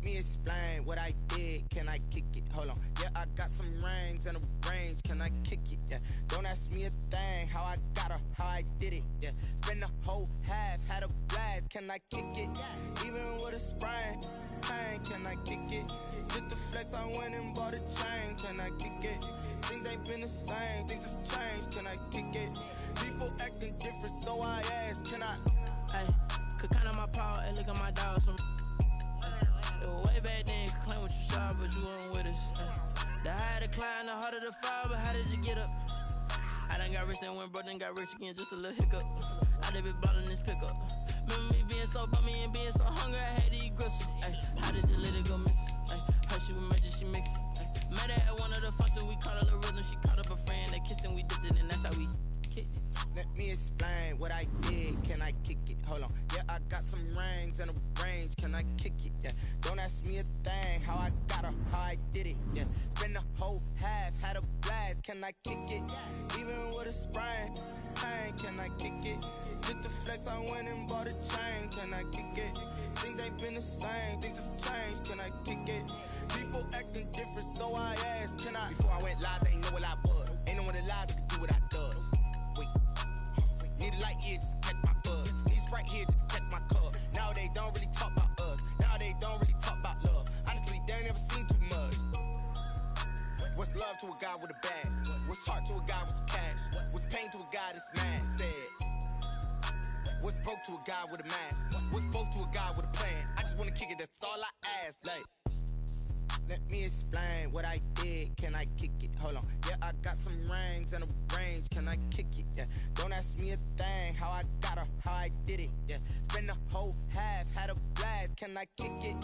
me explain what I did. Can I kick it? Hold on. Yeah, I got some rings and a range. Can I kick it? Yeah. Don't ask me a thing. How I got her, how I did it. Yeah. Spend the whole half, had a blast. Can I kick it? Even with a sprain, pain. Can I kick it? Just the flex, I went and bought a chain. Can I kick it? Things ain't been the same. Things have changed. Can I kick it? People acting different, so I ask. Can I? Hey, could count on my power and look at my dogs from. It was way back then, could claim what you saw, but you weren't with us. The higher the climb, the harder the fall, but how did you get up? I done got rich and went broke, then got rich again, just a little hiccup. I done been ballin' this pickup. Remember me being so bummy and being so hungry, I had to eat gristle. Ay, how did you let it go miss? Ay, her she was major, she mixed. Met her at one of the functions, we caught a little rhythm, she caught up a friend, they kissed and we dipped it, and that's how we kicked it. Let me explain what I did. Can I kick it? Hold on. Yeah, I got some rings and a range. Can I kick it? Yeah. Don't ask me a thing. How I got her, how I did it. Yeah. Spend the whole half, had a blast. Can I kick it? Even with a sprain, pain. Can I kick it? Just the flex, I went and bought a chain. Can I kick it? Things ain't been the same. Things have changed. Can I kick it? People acting different, so I asked. Can I? Before I went live, they ain't know what I was. Ain't no one alive that could do what I does. Wait. Need a light here just to catch my buzz. Need Sprite here just to catch my cup. Now they don't really talk about us. Now they don't really talk about love. Honestly, they ain't never seen too much. What's love to a guy with a bag? What's heart to a guy with some cash? What's pain to a guy that's mad? Said. What's broke to a guy with a mask? What's broke to a guy with a plan? I just wanna kick it, that's all I ask. Like, let me explain what I did. Can I kick it? Hold on. Yeah, I got some rings and a range. Can I kick it? Yeah. Don't ask me a thing. How I got her, how I did it. Yeah. Spend the whole half, had a blast. Can I kick it?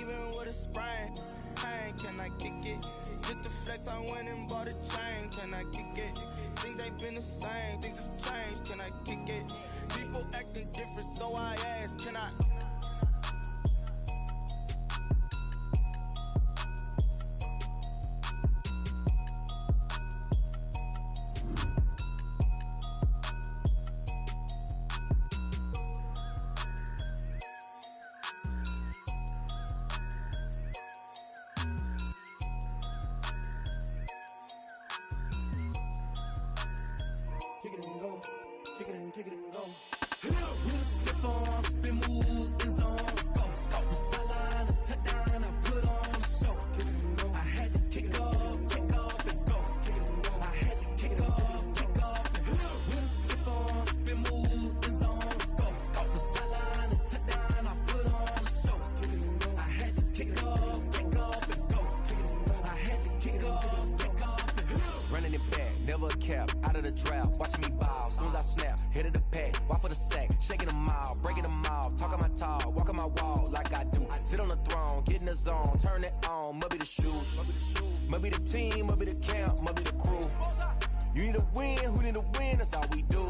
Even with a sprain, pain. Can I kick it? Just the flex, I went and bought a chain. Can I kick it? Things ain't been the same. Things have changed. Can I kick it? People acting different, so I ask. Can I? Kick it and go. We the stiff on, spin move, in zone, go. Off the sideline, a touchdown, I put on a show. I had to kick off and go. I had to kick off and go. We the stiff on, spin move, in zone, go. Off the sideline, a touchdown, I put on a show. I had to kick off and go. I had to kick off and go. Running it back, never a cap, out of the draft, watching me ball, soon as I snap, hit of the pack, walk for the sack, shaking them all, breaking them off, talking my talk, walking my wall like I do, sit on the throne, get in the zone, turn it on, must be the shoes, must be the team, must be the camp, must be the crew, you need a win, who need a win, that's all we do,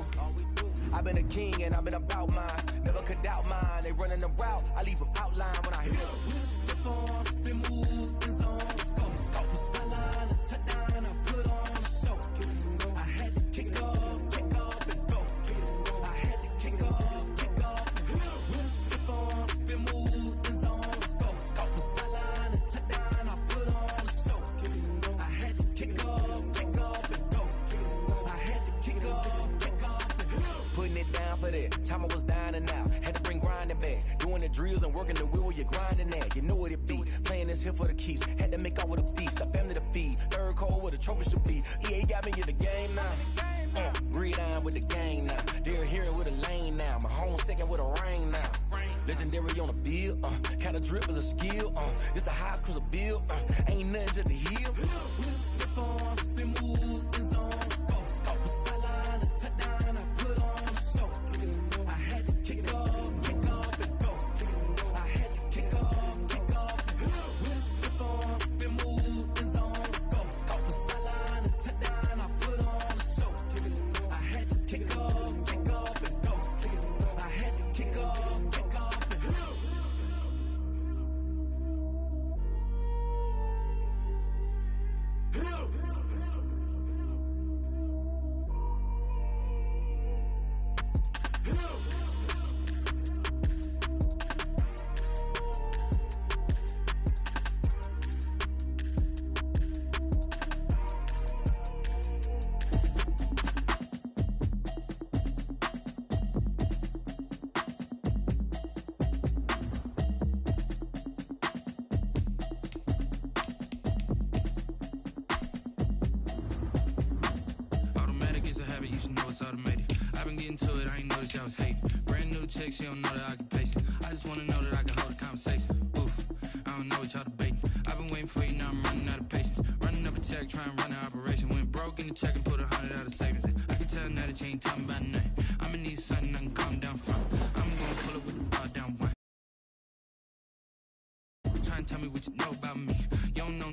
I've been a king and I've been about mine, never could doubt mine, they running the route, I leave them outline when I hit them. We the stiff on, spin move, in zone, go. Off the sideline, a touchdown, I put on a show. I had to kick off and go. I had to kick off and go. We the stiff on, spin move, in zone, go. Off the sideline, a touchdown, I put on a show. I had to kick off and go. I had to kick off and go. Putting it down for that, time I was dying and out, had to bring grinding back, doing the drills and working the wheel where you're grinding at, you know what it be, playing this here for the keeps, had to make out with a feast, a family to feed, third cold where the trophy should be, EA got me in the game now, breathe on with the game now, they're hearing with a lane now, my home second with a rain now, legendary on the field, kind of drip is a skill, this the highest cruiser bill, ain't nothing just to heal. We the stiff on, spin move, in zone, go. Off the sideline, a touchdown, I put on a show. I had to kick off and go. I had to kick off and go. We the stiff on, spin move, in zone, go. Off the sideline, a touchdown, I put on a show. I had to kick off and go. I had to kick off and go. she don't know that I can pace it. I just wanna know that I can hold a conversation. Oof, I don't know what y'all debating. I've been waiting for you, now I'm running out of patience. Running up a check, trying to run an operation. Went broke in the check and put 100 out of savings in. I can tell now that you ain't talking about nothing. I'ma need something I can calm down from. I'm gonna pull it with the bar down one. Try and tell me what you know about me. You don't know